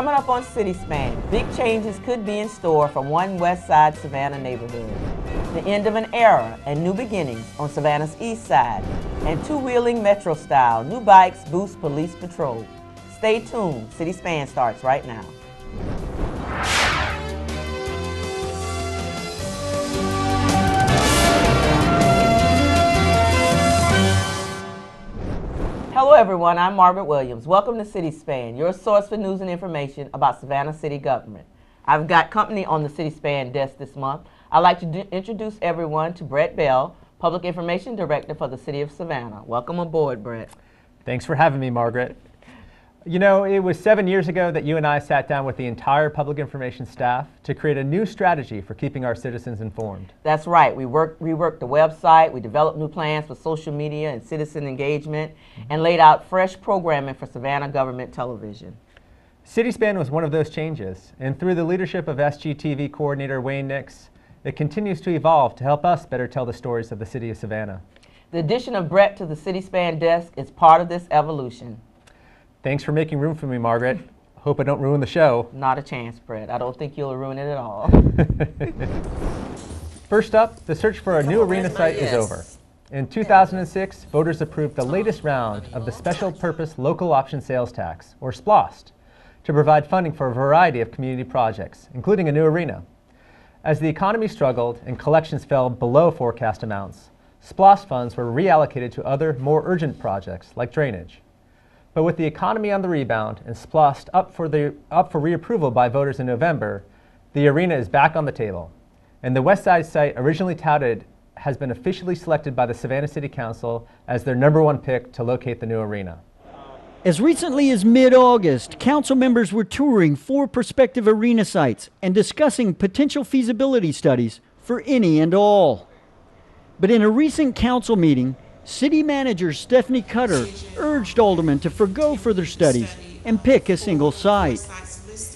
Coming up on City Span, big changes could be in store for one West Side Savannah neighborhood. The end of an era and new beginnings on Savannah's East Side. And two-wheeling Metro style, new bikes boost police patrol. Stay tuned, City Span starts right now. Hello everyone, I'm Margaret Williams. Welcome to City Span, your source for news and information about Savannah City government. I've got company on the City Span desk this month. I'd like to introduce everyone to Bret Bell, Public Information Director for the City of Savannah. Welcome aboard, Bret. Thanks for having me, Margaret. You know, it was 7 years ago that you and I sat down with the entire public information staff to create a new strategy for keeping our citizens informed. That's right. We reworked the website, we developed new plans for social media and citizen engagement, and laid out fresh programming for Savannah government television. CitySpan was one of those changes, and through the leadership of SGTV coordinator Wayne Nix, it continues to evolve to help us better tell the stories of the city of Savannah. The addition of Bret to the CitySpan desk is part of this evolution. Thanks for making room for me, Margaret. Hope I don't ruin the show. Not a chance, Bret. I don't think you'll ruin it at all. First up, the search for a new arena site is over. In 2006, voters approved the latest round of the Special Purpose Local Option Sales Tax, or SPLOST, to provide funding for a variety of community projects, including a new arena. As the economy struggled and collections fell below forecast amounts, SPLOST funds were reallocated to other, more urgent projects like drainage. But with the economy on the rebound and SPLOST up for reapproval by voters in November, the arena is back on the table. And the West Side site originally touted has been officially selected by the Savannah City Council as their #1 pick to locate the new arena. As recently as mid-August, council members were touring 4 prospective arena sites and discussing potential feasibility studies for any and all. But in a recent council meeting, City Manager Stephanie Cutter urged aldermen to forgo further studies and pick a single site.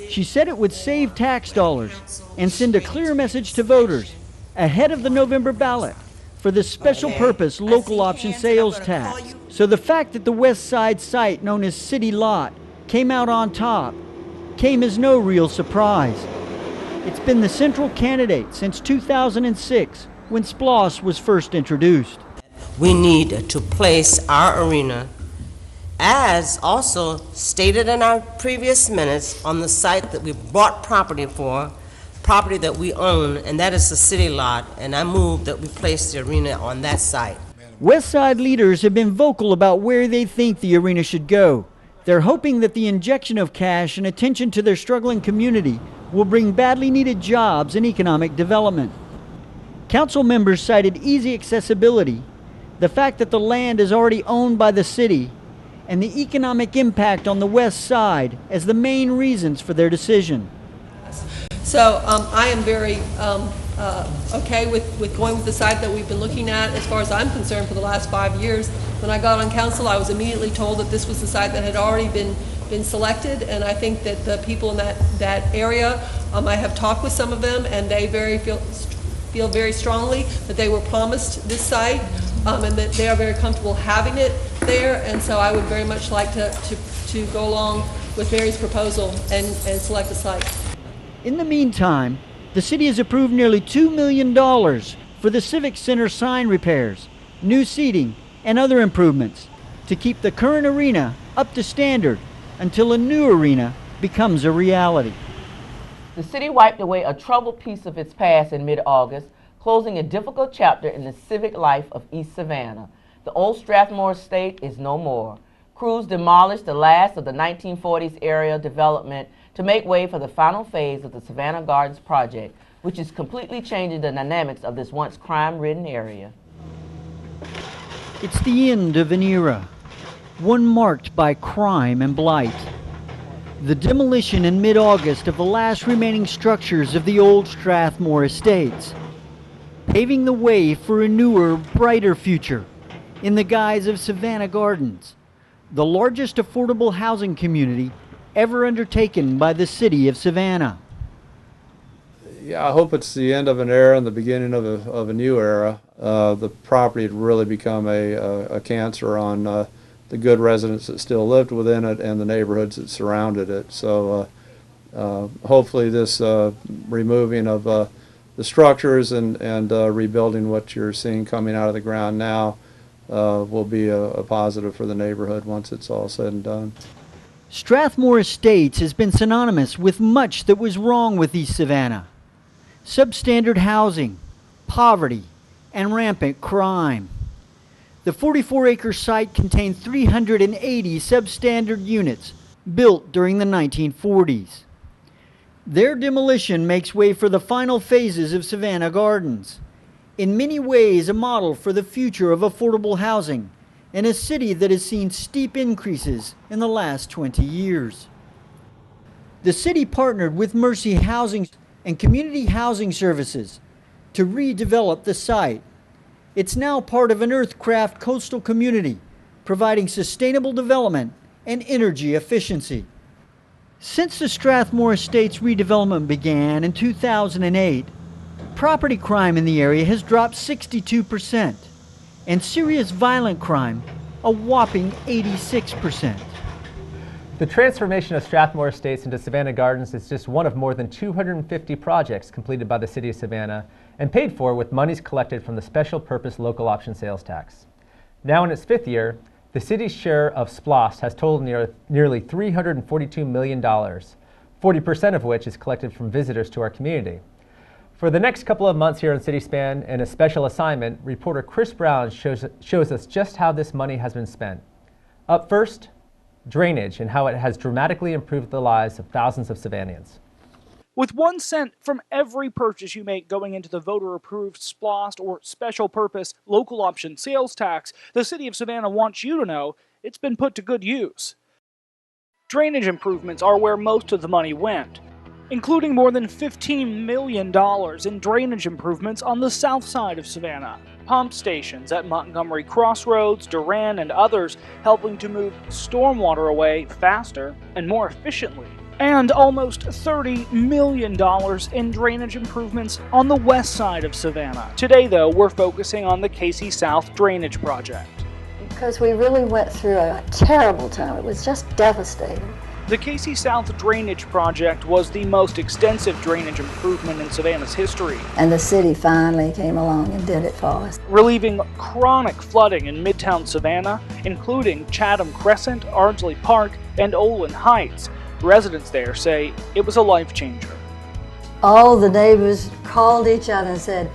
She said it would save tax dollars and send a clear message to voters ahead of the November ballot for the special purpose local option sales tax. So the fact that the West Side site known as City Lot came out on top came as no real surprise. It's been the central candidate since 2006 when SPLOST was first introduced. We need to place our arena, as also stated in our previous minutes, on the site that we bought property for, property that we own, and that is the City Lot, and I move that we place the arena on that site. West Side leaders have been vocal about where they think the arena should go. They're hoping that the injection of cash and attention to their struggling community will bring badly needed jobs and economic development. Council members cited easy accessibility, the fact that the land is already owned by the city, and the economic impact on the West Side as the main reasons for their decision. So I am very okay with going with the site that we've been looking at as far as I'm concerned for the last 5 years. When I got on council, I was immediately told that this was the site that had already been selected, and I think that the people in that area, I have talked with some of them, and they feel very strongly that they were promised this site, and that they are very comfortable having it there, and so I would very much like to go along with Mary's proposal and select a site. In the meantime, the city has approved nearly $2 million for the Civic Center sign repairs, new seating, and other improvements to keep the current arena up to standard until a new arena becomes a reality. The city wiped away a troubled piece of its past in mid-August, closing a difficult chapter in the civic life of East Savannah. The old Strathmore estate is no more. Crews demolished the last of the 1940s area development to make way for the final phase of the Savannah Gardens project, which is completely changing the dynamics of this once crime-ridden area. It's the end of an era, one marked by crime and blight. The demolition in mid-August of the last remaining structures of the old Strathmore estates, paving the way for a newer, brighter future in the guise of Savannah Gardens, the largest affordable housing community ever undertaken by the city of Savannah. Yeah, I hope it's the end of an era and the beginning of a new era. The property had really become a cancer on the good residents that still lived within it and the neighborhoods that surrounded it. So Hopefully this removing of the structures and rebuilding what you're seeing coming out of the ground now will be a positive for the neighborhood once it's all said and done. Strathmore Estates has been synonymous with much that was wrong with East Savannah. Substandard housing, poverty, and rampant crime. The 44-acre site contained 380 substandard units built during the 1940s. Their demolition makes way for the final phases of Savannah Gardens, in many ways a model for the future of affordable housing in a city that has seen steep increases in the last 20 years. The city partnered with Mercy Housing and Community Housing Services to redevelop the site. It's now part of an Earthcraft coastal community, providing sustainable development and energy efficiency. Since the Strathmore Estates redevelopment began in 2008, property crime in the area has dropped 62%, and serious violent crime a whopping 86%. The transformation of Strathmore Estates into Savannah Gardens is just one of more than 250 projects completed by the City of Savannah and paid for with monies collected from the Special Purpose Local Option Sales Tax. Now in its 5th year, the city's share of SPLOST has totaled nearly $342 million, 40% of which is collected from visitors to our community. For the next couple of months here on City Span, in a special assignment, reporter Chris Brown shows us just how this money has been spent. Up first, drainage and how it has dramatically improved the lives of thousands of Savannahans. With 1 cent from every purchase you make going into the voter-approved SPLOST or Special Purpose Local Option Sales Tax, the City of Savannah wants you to know it's been put to good use. Drainage improvements are where most of the money went, including more than $15 million in drainage improvements on the south side of Savannah. Pump stations at Montgomery Crossroads, Duran, and others helping to move stormwater away faster and more efficiently. And almost $30 million in drainage improvements on the west side of Savannah. Today, though, we're focusing on the Casey South Drainage Project. Because we really went through a terrible time. It was just devastating. The Casey South Drainage Project was the most extensive drainage improvement in Savannah's history, And the city finally came along and did it for us. relieving chronic flooding in Midtown Savannah, including Chatham Crescent, Ardsley Park, and Olin Heights. Residents there say it was a life changer. All the neighbors called each other and said,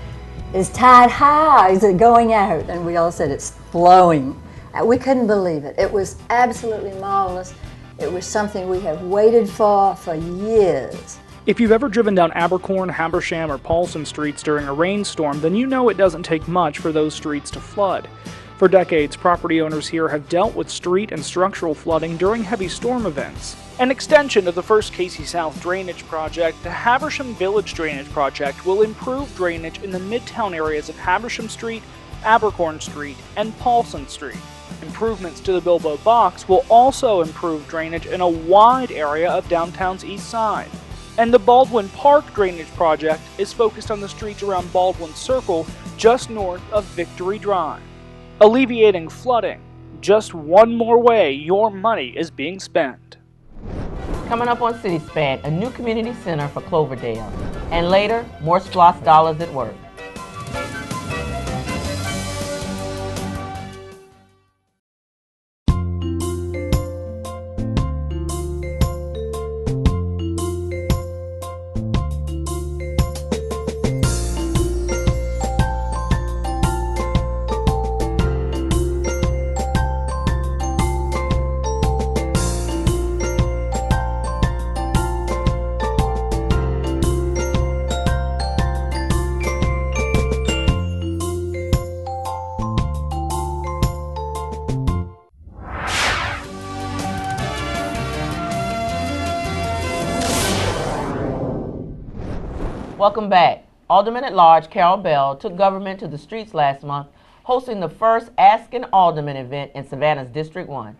"Is tide high? Is it going out?" And we all said, "It's flowing." And we couldn't believe it. It was absolutely marvelous. It was something we have waited for years. If you've ever driven down Abercorn, Habersham, or Paulson streets during a rainstorm, then you know it doesn't take much for those streets to flood. For decades, property owners here have dealt with street and structural flooding during heavy storm events. An extension of the first Casey South Drainage Project, the Habersham Village Drainage Project will improve drainage in the midtown areas of Habersham Street, Abercorn Street, and Paulson Street. Improvements to the Bilbo Box will also improve drainage in a wide area of downtown's east side. And the Baldwin Park Drainage Project is focused on the streets around Baldwin Circle, just north of Victory Drive. Alleviating flooding, just one more way your money is being spent. Coming up on City Span, a new community center for Cloverdale. And later, more SPLOST dollars at work. Welcome back. Alderman-at-Large Carol Bell took government to the streets last month, hosting the first Ask an Alderman event in Savannah's District 1.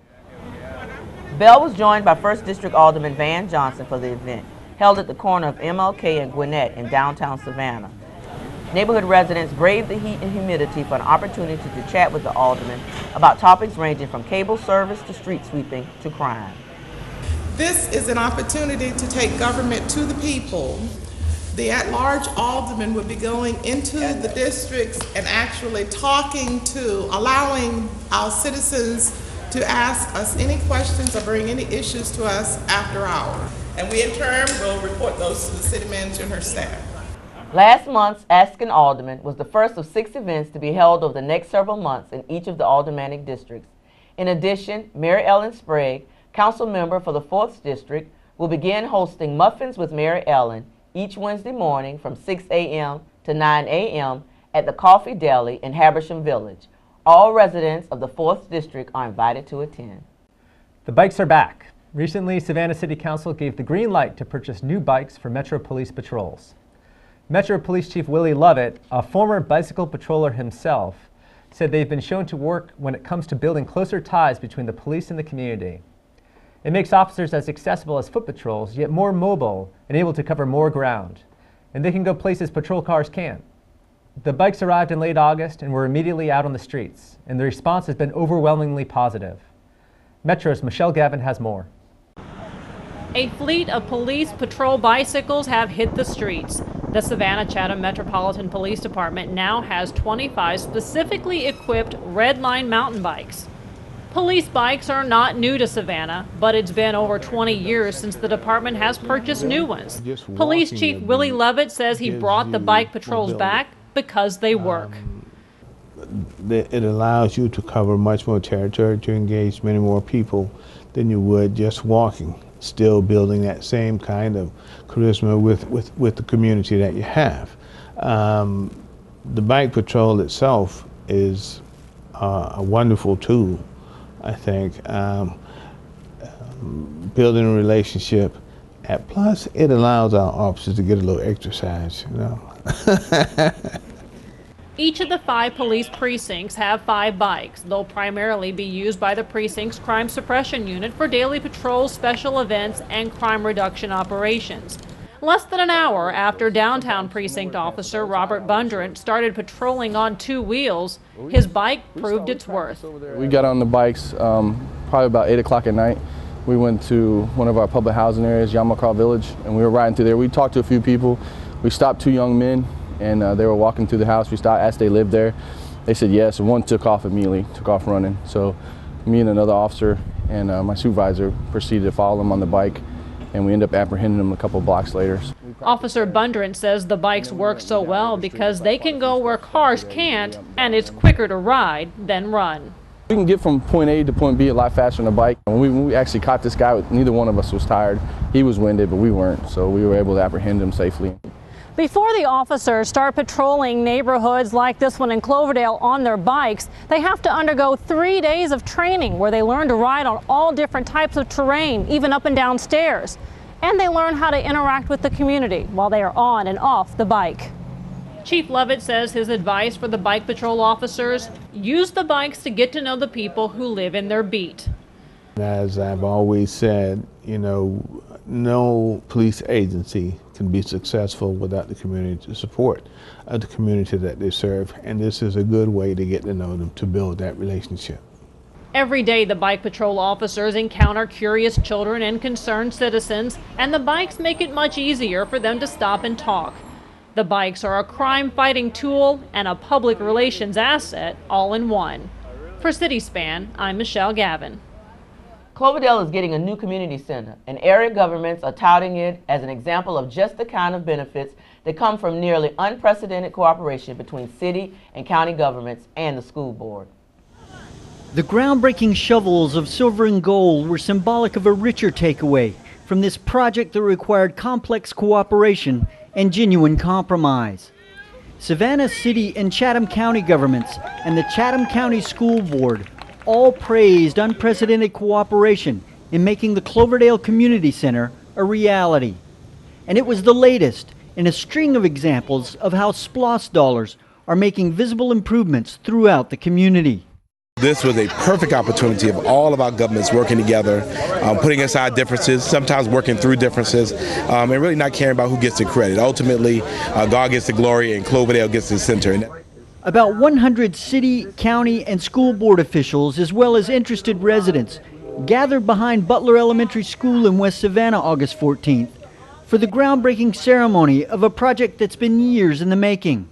Bell was joined by 1st District Alderman Van Johnson for the event, held at the corner of MLK and Gwinnett in downtown Savannah. Neighborhood residents braved the heat and humidity for an opportunity to chat with the alderman about topics ranging from cable service to street sweeping to crime. This is an opportunity to take government to the people. The at-large alderman will be going into the districts and actually talking to, allowing our citizens to ask us any questions or bring any issues to us after hours. And we in turn will report those to the city manager and her staff. Last month's Ask an Alderman was the first of 6 events to be held over the next several months in each of the aldermanic districts. In addition, Mary Ellen Sprague, council member for the 4th District, will begin hosting Muffins with Mary Ellen each Wednesday morning from 6 a.m. to 9 a.m. at the Coffee Deli in Habersham Village. All residents of the 4th District are invited to attend. The bikes are back. Recently, Savannah City Council gave the green light to purchase new bikes for Metro Police patrols. Metro Police Chief Willie Lovett, a former bicycle patroller himself, said they've been shown to work when it comes to building closer ties between the police and the community. It makes officers as accessible as foot patrols, yet more mobile and able to cover more ground. And they can go places patrol cars can't. The bikes arrived in late August and were immediately out on the streets, and the response has been overwhelmingly positive. Metro's Michelle Gavin has more. A fleet of police patrol bicycles have hit the streets. The Savannah-Chatham Metropolitan Police Department now has 25 specifically equipped Red Line mountain bikes. Police bikes are not new to Savannah, but it's been over 20 years since the department has purchased new ones. Police Chief Willie Lovett says he brought the bike patrols back because they work. It allows you to cover much more territory, to engage many more people than you would just walking, still building that same kind of charisma with the community that you have. The bike patrol itself is a wonderful tool, I think. Building a relationship, and plus it allows our officers to get a little exercise, you know. Each of the 5 police precincts have 5 bikes. They'll primarily be used by the precinct's crime suppression unit for daily patrols, special events, and crime reduction operations. Less than an hour after downtown precinct officer Robert Bundrent started patrolling on 2 wheels, his bike proved its worth. We got on the bikes probably about 8 o'clock at night. We went to one of our public housing areas, Yamakar Village, and we were riding through there. We talked to a few people. We stopped 2 young men, and they were walking through the house. We stopped, asked if they lived there. They said yes, and one took off immediately, took off running. So me and another officer and my supervisor proceeded to follow them on the bike, and we ended up apprehending them a couple blocks later. Officer Bundrent says the bikes work so well because they can go where cars can't, and it's quicker to ride than run. We can get from point A to point B a lot faster on a bike. When we actually caught this guy, neither one of us was tired. He was winded, but we weren't, so we were able to apprehend him safely. Before the officers start patrolling neighborhoods like this one in Cloverdale on their bikes, they have to undergo 3 days of training where they learn to ride on all different types of terrain, even up and down stairs. And they learn how to interact with the community while they are on and off the bike. Chief Lovett says his advice for the bike patrol officers: use the bikes to get to know the people who live in their beat. As I've always said, you know, no police agency can be successful without the community support of the community that they serve, and this is a good way to get to know them, to build that relationship. Every day the bike patrol officers encounter curious children and concerned citizens, and the bikes make it much easier for them to stop and talk. The bikes are a crime-fighting tool and a public relations asset all in one. For CitySpan, I'm Michelle Gavin. Cloverdale is getting a new community center, and area governments are touting it as an example of just the kind of benefits that come from nearly unprecedented cooperation between city and county governments and the school board. The groundbreaking shovels of silver and gold were symbolic of a richer takeaway from this project that required complex cooperation and genuine compromise. Savannah City and Chatham County governments and the Chatham County School Board all praised unprecedented cooperation in making the Cloverdale Community Center a reality. And it was the latest in a string of examples of how SPLOST dollars are making visible improvements throughout the community. This was a perfect opportunity of all of our governments working together, putting aside differences, sometimes working through differences, and really not caring about who gets the credit. Ultimately, God gets the glory and Cloverdale gets the center. About 100 city, county, and school board officials, as well as interested residents, gathered behind Butler Elementary School in West Savannah August 14th for the groundbreaking ceremony of a project that's been years in the making.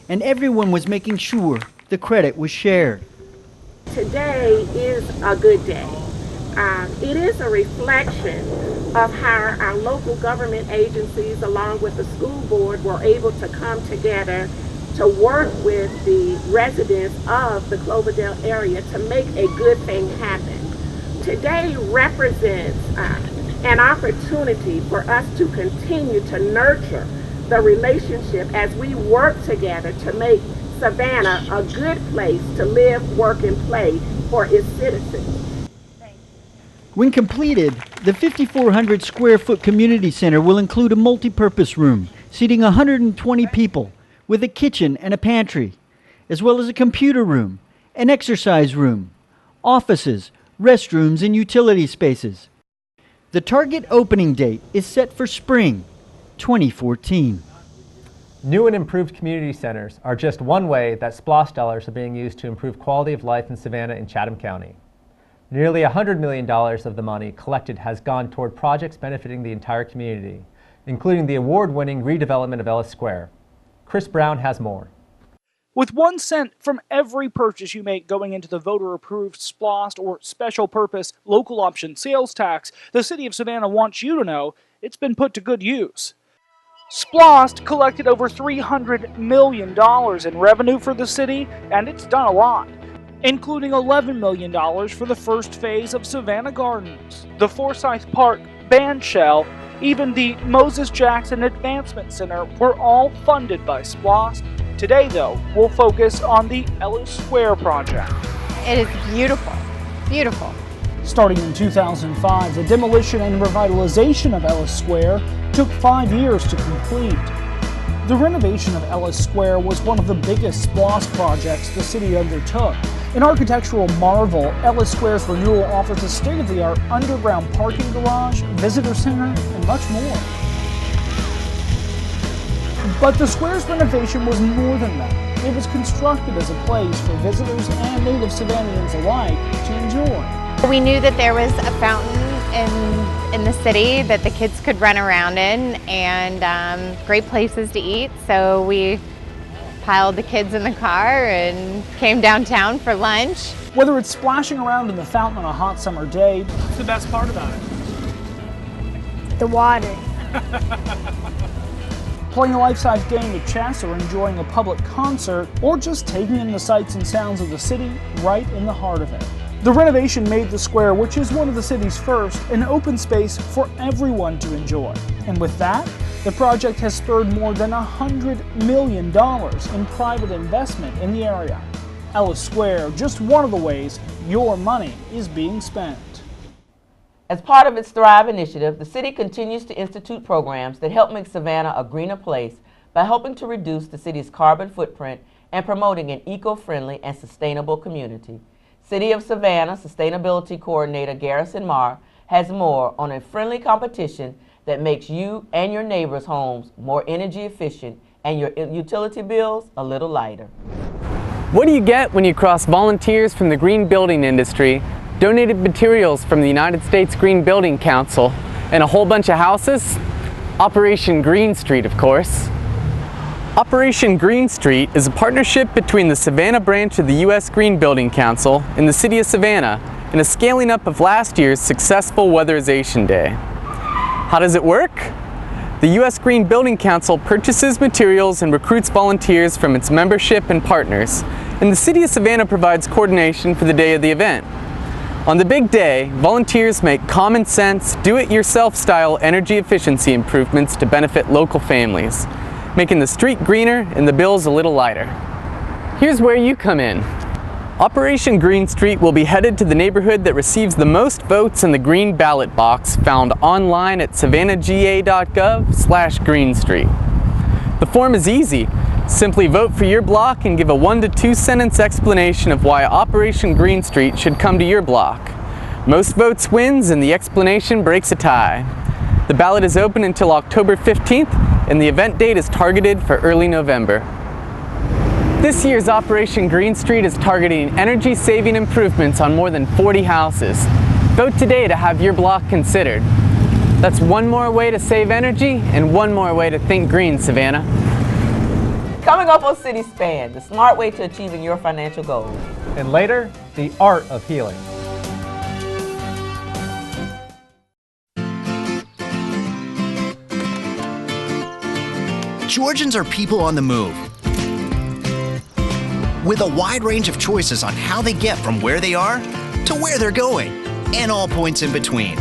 And everyone was making sure the credit was shared. Today is a good day. It is a reflection of how our local government agencies, along with the school board, were able to come together to work with the residents of the Cloverdale area to make a good thing happen. Today represents an opportunity for us to continue to nurture the relationship as we work together to make Savannah a good place to live, work, and play for its citizens. When completed, the 5,400 square foot community center will include a multi-purpose room seating 120 people with a kitchen and a pantry, as well as a computer room, an exercise room, offices, restrooms, and utility spaces. The target opening date is set for spring 2014. New and improved community centers are just one way that SPLOST dollars are being used to improve quality of life in Savannah and Chatham County. Nearly $100 million of the money collected has gone toward projects benefiting the entire community, including the award-winning redevelopment of Ellis Square. Chris Brown has more. With 1 cent from every purchase you make going into the voter-approved SPLOST or special purpose local option sales tax, the city of Savannah wants you to know it's been put to good use. SPLOST collected over $300 million in revenue for the city, and it's done a lot, including $11 million for the first phase of Savannah Gardens, the Forsyth Park band shell, even the Moses Jackson Advancement Center were all funded by SPLOST. Today, though, we'll focus on the Ellis Square project. It is beautiful, beautiful. Starting in 2005, the demolition and revitalization of Ellis Square took 5 years to complete. The renovation of Ellis Square was one of the biggest SPLOST projects the city undertook. An architectural marvel, Ellis Square's renewal offers a state-of-the-art underground parking garage, visitor center, and much more. But the square's renovation was more than that. It was constructed as a place for visitors and native Savannahans alike to enjoy. We knew that there was a fountain in the city that the kids could run around in, and great places to eat, so we piled the kids in the car and came downtown for lunch. Whether it's splashing around in the fountain on a hot summer day, what's the best part about it? The water. Playing a life-size game of chess or enjoying a public concert, or just taking in the sights and sounds of the city right in the heart of it. The renovation made the square, which is one of the city's first, an open space for everyone to enjoy. And with that, the project has spurred more than $100 million in private investment in the area. Ellis Square, just one of the ways your money is being spent. As part of its Thrive initiative, the city continues to institute programs that help make Savannah a greener place by helping to reduce the city's carbon footprint and promoting an eco-friendly and sustainable community. City of Savannah Sustainability Coordinator Garrison Marr has more on a friendly competition that makes you and your neighbors' homes more energy efficient and your utility bills a little lighter. What do you get when you cross volunteers from the green building industry, donated materials from the United States Green Building Council, and a whole bunch of houses? Operation Green Street, of course. Operation Green Street is a partnership between the Savannah branch of the U.S. Green Building Council and the City of Savannah in a scaling up of last year's successful weatherization day. How does it work? The U.S. Green Building Council purchases materials and recruits volunteers from its membership and partners, and the City of Savannah provides coordination for the day of the event. On the big day, volunteers make common sense, do-it-yourself style energy efficiency improvements to benefit local families, making the street greener and the bills a little lighter. Here's where you come in. Operation Green Street will be headed to the neighborhood that receives the most votes in the green ballot box found online at savannahga.gov/greenstreet. The form is easy. Simply vote for your block and give a 1 to 2 sentence explanation of why Operation Green Street should come to your block. Most votes wins and the explanation breaks a tie. The ballot is open until October 15th and the event date is targeted for early November. This year's Operation Green Street is targeting energy-saving improvements on more than 40 houses. Vote today to have your block considered. That's one more way to save energy and one more way to think green, Savannah. Coming up on City Span, the smart way to achieving your financial goals. And later, the art of healing. Georgians are people on the move, with a wide range of choices on how they get from where they are to where they're going, and all points in between.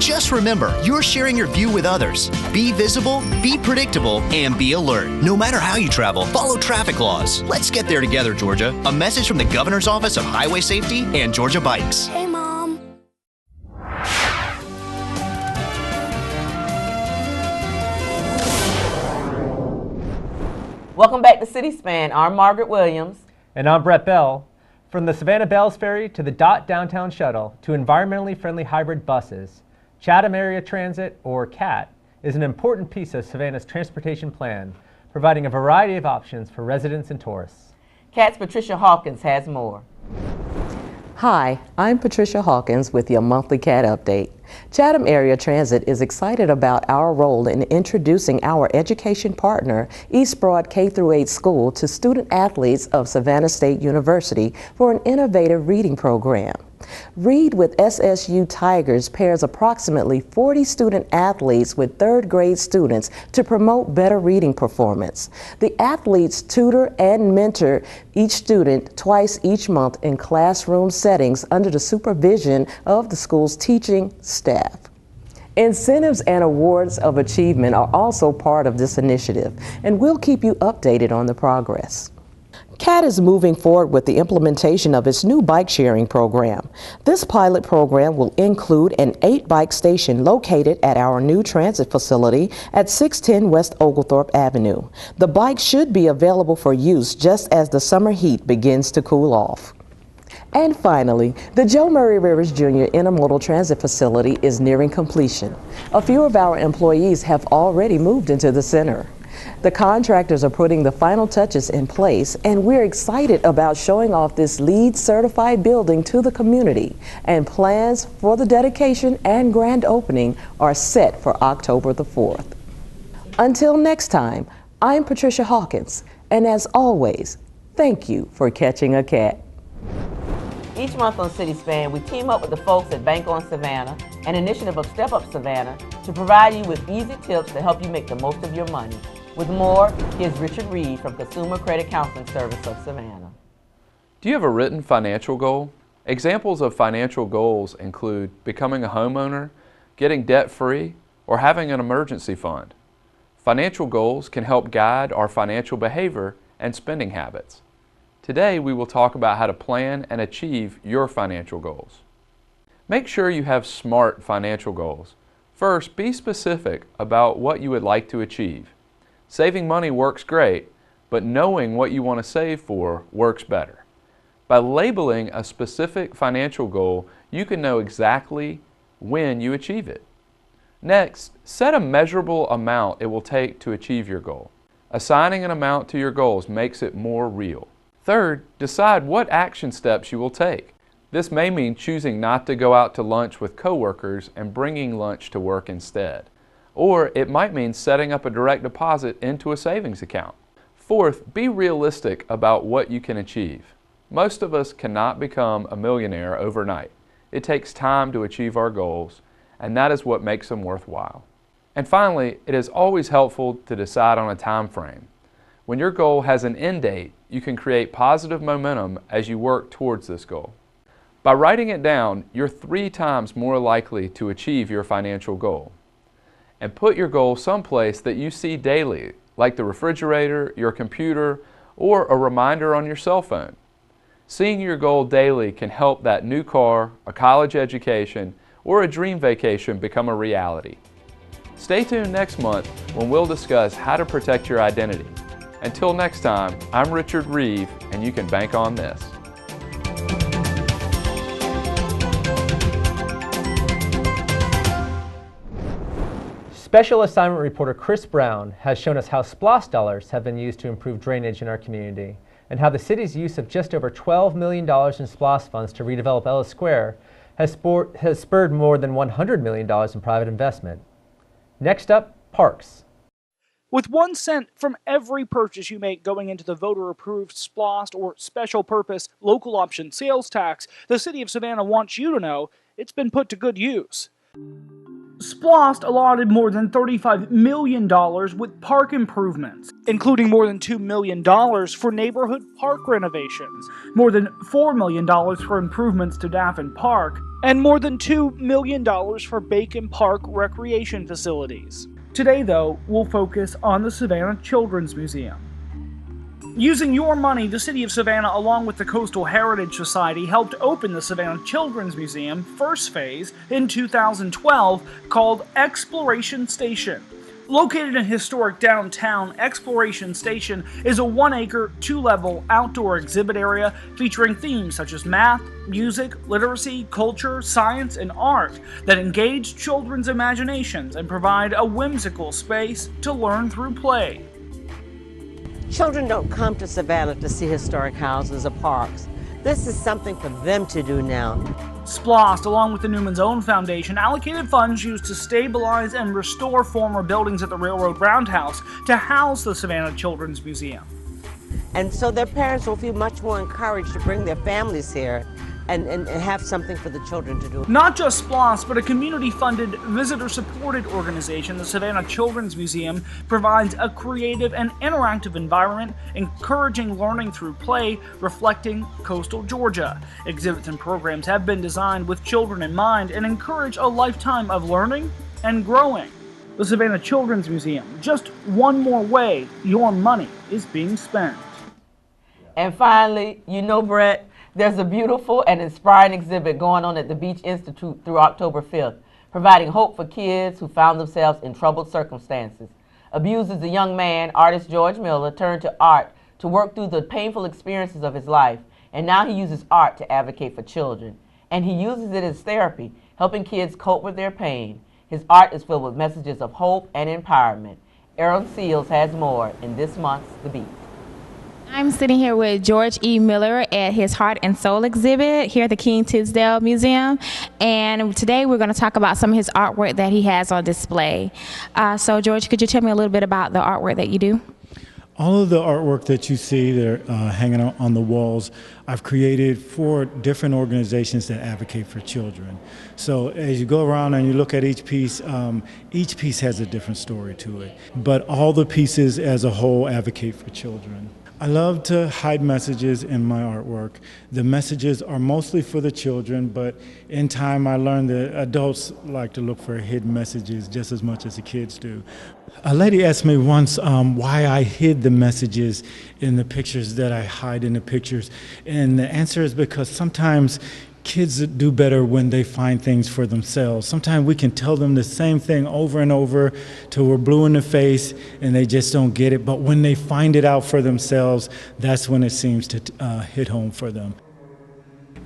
Just remember, you're sharing your view with others. Be visible, be predictable, and be alert. No matter how you travel, follow traffic laws. Let's get there together, Georgia. A message from the Governor's Office of Highway Safety and Georgia Bikes. Hey, Mom. Welcome back to City Span. I'm Margaret Williams. And I'm Bret Bell. From the Savannah Bells Ferry to the DOT Downtown Shuttle to environmentally friendly hybrid buses, Chatham Area Transit, or CAT, is an important piece of Savannah's transportation plan, providing a variety of options for residents and tourists. CAT's Patricia Hawkins has more. Hi, I'm Patricia Hawkins with your monthly CAT update. Chatham Area Transit is excited about our role in introducing our education partner, East Broad K-8 School, to student athletes of Savannah State University for an innovative reading program. Read with SSU Tigers pairs approximately 40 student athletes with third grade students to promote better reading performance. The athletes tutor and mentor each student twice each month in classroom settings under the supervision of the school's teaching staff. Incentives and awards of achievement are also part of this initiative, and we'll keep you updated on the progress. CAT is moving forward with the implementation of its new bike sharing program. This pilot program will include an 8-bike station located at our new transit facility at 610 West Oglethorpe Avenue. The bike should be available for use just as the summer heat begins to cool off. And finally, the Joe Murray Rivers Jr. Intermodal Transit Facility is nearing completion. A few of our employees have already moved into the center. The contractors are putting the final touches in place, and we're excited about showing off this LEED certified building to the community, and plans for the dedication and grand opening are set for October the 4th. Until next time, I'm Patricia Hawkins, and as always, thank you for catching a cat. Each month on City Span, we team up with the folks at Bank on Savannah, an initiative of Step Up Savannah, to provide you with easy tips to help you make the most of your money. With more, here's Richard Reed from Consumer Credit Counseling Service of Savannah. Do you have a written financial goal? Examples of financial goals include becoming a homeowner, getting debt-free, or having an emergency fund. Financial goals can help guide our financial behavior and spending habits. Today, we will talk about how to plan and achieve your financial goals. Make sure you have SMART financial goals. First, be specific about what you would like to achieve. Saving money works great, but knowing what you want to save for works better. By labeling a specific financial goal, you can know exactly when you achieve it. Next, set a measurable amount it will take to achieve your goal. Assigning an amount to your goals makes it more real. Third, decide what action steps you will take. This may mean choosing not to go out to lunch with coworkers and bringing lunch to work instead. Or it might mean setting up a direct deposit into a savings account. Fourth, be realistic about what you can achieve. Most of us cannot become a millionaire overnight. It takes time to achieve our goals, and that is what makes them worthwhile. And finally, it is always helpful to decide on a time frame. When your goal has an end date, you can create positive momentum as you work towards this goal. By writing it down, you're 3 times more likely to achieve your financial goal. And put your goal someplace that you see daily, like the refrigerator, your computer, or a reminder on your cell phone. Seeing your goal daily can help that new car, a college education, or a dream vacation become a reality. Stay tuned next month when we'll discuss how to protect your identity. Until next time, I'm Richard Reeve, and you can bank on this. Special Assignment Reporter Chris Brown has shown us how SPLOST dollars have been used to improve drainage in our community. and how the city's use of just over $12 million in SPLOST funds to redevelop Ellis Square has spurred more than $100 million in private investment. Next up, parks. With 1 cent from every purchase you make going into the voter-approved SPLOST or special purpose local option sales tax, the City of Savannah wants you to know it's been put to good use. SPLOST allotted more than $35 million with park improvements, including more than $2 million for neighborhood park renovations, more than $4 million for improvements to Daffin Park, and more than $2 million for Bacon Park recreation facilities. Today, though, we'll focus on the Savannah Children's Museum. Using your money, the City of Savannah, along with the Coastal Heritage Society, helped open the Savannah Children's Museum first phase in 2012, called Exploration Station. Located in historic downtown, Exploration Station is a 1-acre, 2-level outdoor exhibit area featuring themes such as math, music, literacy, culture, science, and art that engage children's imaginations and provide a whimsical space to learn through play. Children don't come to Savannah to see historic houses or parks. This is something for them to do now. SPLOST, along with the Newman's Own Foundation, allocated funds used to stabilize and restore former buildings at the Railroad Roundhouse to house the Savannah Children's Museum. And so their parents will feel much more encouraged to bring their families here and have something for the children to do. Not just SPLOST, but a community-funded, visitor-supported organization, the Savannah Children's Museum provides a creative and interactive environment, encouraging learning through play, reflecting coastal Georgia. Exhibits and programs have been designed with children in mind and encourage a lifetime of learning and growing. The Savannah Children's Museum, just one more way your money is being spent. And finally, you know, Brett, there's a beautiful and inspiring exhibit going on at the Beach Institute through October 5th, providing hope for kids who found themselves in troubled circumstances. Abused as a young man, artist George Miller turned to art to work through the painful experiences of his life, and now he uses art to advocate for children. And he uses it as therapy, helping kids cope with their pain. His art is filled with messages of hope and empowerment. Aaron Seals has more in this month's The Beat. I'm sitting here with George E. Miller at his Heart and Soul exhibit here at the King Tisdale Museum, and today we're going to talk about some of his artwork that he has on display. So George, could you tell me a little bit about the artwork that you do? All of the artwork that you see there hanging out on the walls, I've created for different organizations that advocate for children. So as you go around and you look at each piece has a different story to it. But all the pieces as a whole advocate for children. I love to hide messages in my artwork. The messages are mostly for the children, but in time I learned that adults like to look for hidden messages just as much as the kids do. A lady asked me once why I hid the messages in the pictures that I hide in the pictures, and the answer is because sometimes kids do better when they find things for themselves. Sometimes we can tell them the same thing over and over till we're blue in the face and they just don't get it. But when they find it out for themselves, that's when it seems to hit home for them.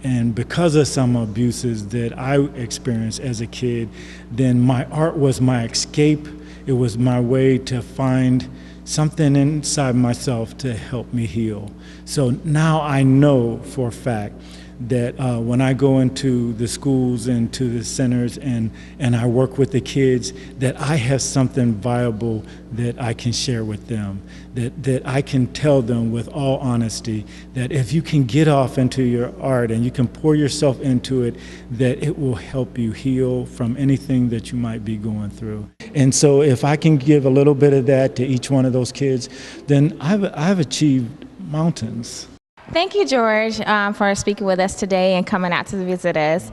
And because of some abuses that I experienced as a kid, then my art was my escape. It was my way to find something inside myself to help me heal. So now I know for a fact that when I go into the schools and to the centers and I work with the kids, that I have something viable that I can share with them, that I can tell them with all honesty that if you can get off into your art and you can pour yourself into it, that it will help you heal from anything that you might be going through. And so if I can give a little bit of that to each one of those kids, then I've achieved mountains. Thank you, George, for speaking with us today and coming out to visit us.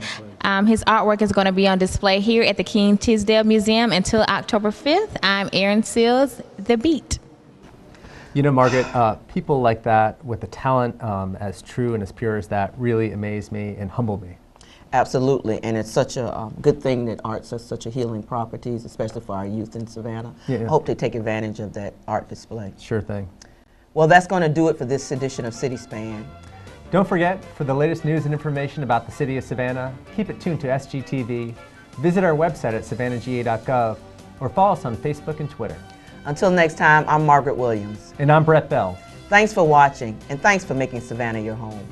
His artwork is going to be on display here at the King Tisdale Museum until October 5th. I'm Erin Seals, The Beat. You know, Margaret, people like that with the talent as true and as pure as that really amaze me and humble me. Absolutely, and it's such a good thing that arts has such a healing properties, especially for our youth in Savannah. Yeah. I hope they take advantage of that art display. Sure thing. Well, that's going to do it for this edition of City Span. Don't forget, for the latest news and information about the City of Savannah, keep it tuned to SGTV, visit our website at savannahga.gov, or follow us on Facebook and Twitter. Until next time, I'm Margaret Williams. And I'm Bret Bell. Thanks for watching, and thanks for making Savannah your home.